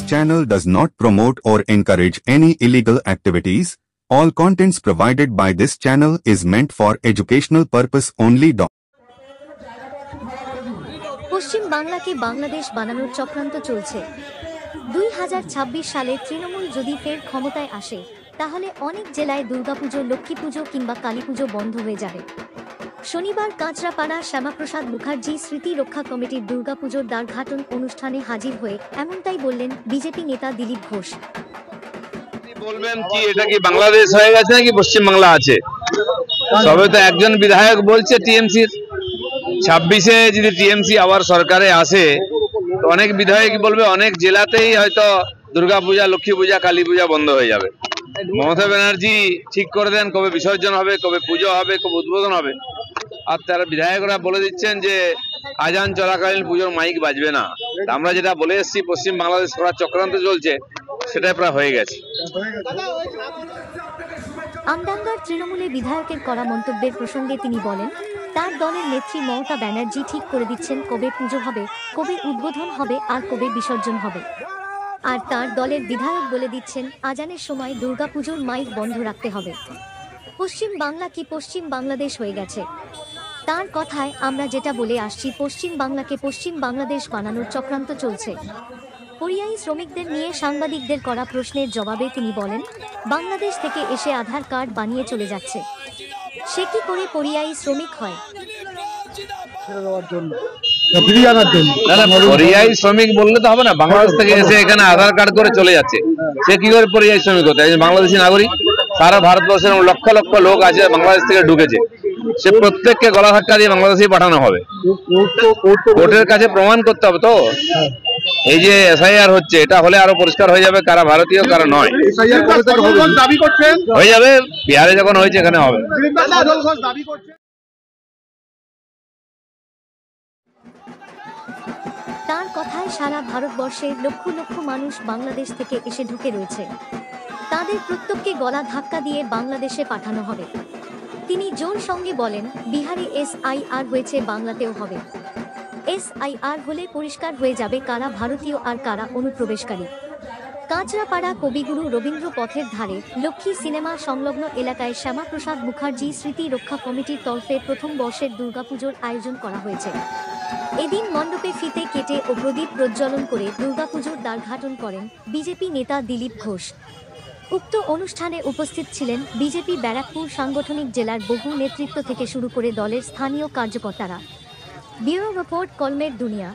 channel does not promote or encourage any illegal activities. All contents provided by this channel is meant for educational purpose only. পশ্চিম বাংলাকে বাংলাদেশ বানানোর চক্রান্ত চলছে। 2026 সালে তৃণমূল যদি ফের ক্ষমতায় আসে তাহলে অনেক জেলায় দুর্গাপুজো, লক্ষ্মীপুজো কিংবা কালীপুজো বন্ধ হয়ে যাবে। শনিবার কাঁচরাপাড়া শ্যামাপ্রসাদ মুখার্জি স্মৃতি রক্ষা কমিটির দুর্গাপুজোর দ্বারঘাটন অনুষ্ঠানে হাজির হয়ে এমনটাই বললেন বিজেপি নেতা দিলীপ ঘোষ। বলবেন কি এটা কি বাংলাদেশ হয়ে গেছে নাকি পশ্চিম বাংলা আছে? সবে তো একজন বিধায়ক বলছে টিএমসির 26-এ যদি টিএমসি আবার সরকারে আসে তো অনেক বিধায়ক বলবে অনেক জেলাতেই হয়তো দুর্গাপূজা, লক্ষ্মী পূজা, কালী পূজা বন্ধ হয়ে যাবে। মমতা ব্যানার্জি ঠিক করে দেন কবে বিসর্জন হবে, কবে পুজো হবে, কবে উদ্বোধন হবে। আর তারা বিধায়করা বলে দিচ্ছেন যে আজান চলাকালীন পুজোর মাইক বাজবে না। আমরা যেটা বলে এসেছি পশ্চিম বাংলাদেশ করার চক্রান্ত চলছে সেটাই প্রায় হয়ে গেছে। আমডাঙ্গার তৃণমূলের বিধায়কের করা মন্তব্যের প্রসঙ্গে তিনি বলেন, তার দলের নেত্রী মমতা ব্যানার্জি ঠিক করে দিচ্ছেন কবে পুজো হবে, কবে উদ্বোধন হবে আর কবে বিসর্জন হবে। আর তার দলের বিধায়ক বলে দিচ্ছেন আজানের সময় দুর্গাপুজোর মাইক বন্ধ রাখতে হবে। পশ্চিম বাংলা কি পশ্চিম বাংলাদেশ হয়ে গেছে? তার কথায় আমরা যেটা বলে আসছি, পশ্চিম বাংলাকে পশ্চিম বাংলাদেশ বানানোর চক্রান্ত চলছে। পরিযায়ী শ্রমিকদের নিয়ে সাংবাদিকদের করা প্রশ্নের জবাবে তিনি বলেন, বাংলাদেশ থেকে এসে আধার কার্ড বানিয়ে চলে যাচ্ছে, সে কি করে পরিযায়ী শ্রমিক হয়? পরিযায়ী শ্রমিক বললে তো হবে না, বাংলাদেশ থেকে এসে এখানে আধার কার্ড করে চলে যাচ্ছে, সে কি করে পরিযায়ী শ্রমিক হতে? বাংলাদেশি নাগরিক। সারা ভারতবর্ষের লক্ষ লক্ষ লোক আছে বাংলাদেশ থেকে ঢুকেছে, সে প্রত্যেককে গলা ধাক্কা দিয়ে বাংলাদেশে পাঠানো হবে। কোর্টের কাছে প্রমাণ করতে হবে তো। এই যে এসআইআর হচ্ছে, এটা হলে আরো পরিষ্কার হয়ে যাবে কারা ভারতীয় কারা নয়। হয়ে যাবে, বিহারে যখন হয়েছে এখানে হবে। তার কথায় সারা ভারতবর্ষে লক্ষ লক্ষ মানুষ বাংলাদেশ থেকে এসে ঢুকে রয়েছে, তাদের প্রত্যেককে গলা ধাক্কা দিয়ে বাংলাদেশে পাঠানো হবে। তিনি জোর সঙ্গে বলেন, বিহারে এসআইআর হয়েছে, বাংলাতেও হবে। এসআইআর হলে পরিষ্কার হয়ে যাবে কারা ভারতীয় আর কারা অনুপ্রবেশকারী। কাঁচরাপাড়া কবিগুরু রবীন্দ্র পথের ধারে লক্ষ্মী সিনেমা সংলগ্ন এলাকায় শ্যামাপ্রসাদ মুখার্জি স্মৃতি রক্ষা কমিটির তরফে প্রথম বর্ষের দুর্গাপুজোর আয়োজন করা হয়েছে। এদিন মণ্ডপে ফিতে কেটে ও প্রদীপ প্রজ্বলন করে দুর্গাপুজোর দ্বারঘাটন করেন বিজেপি নেতা দিলীপ ঘোষ। উক্ত অনুষ্ঠানে উপস্থিত ছিলেন বিজেপি ব্যারাকপুর সাংগঠনিক জেলার বহু নেতৃত্ব থেকে শুরু করে দলের স্থানীয় কার্যকর্তারা। ব্যুরো রিপোর্ট, কলমের দুনিয়া।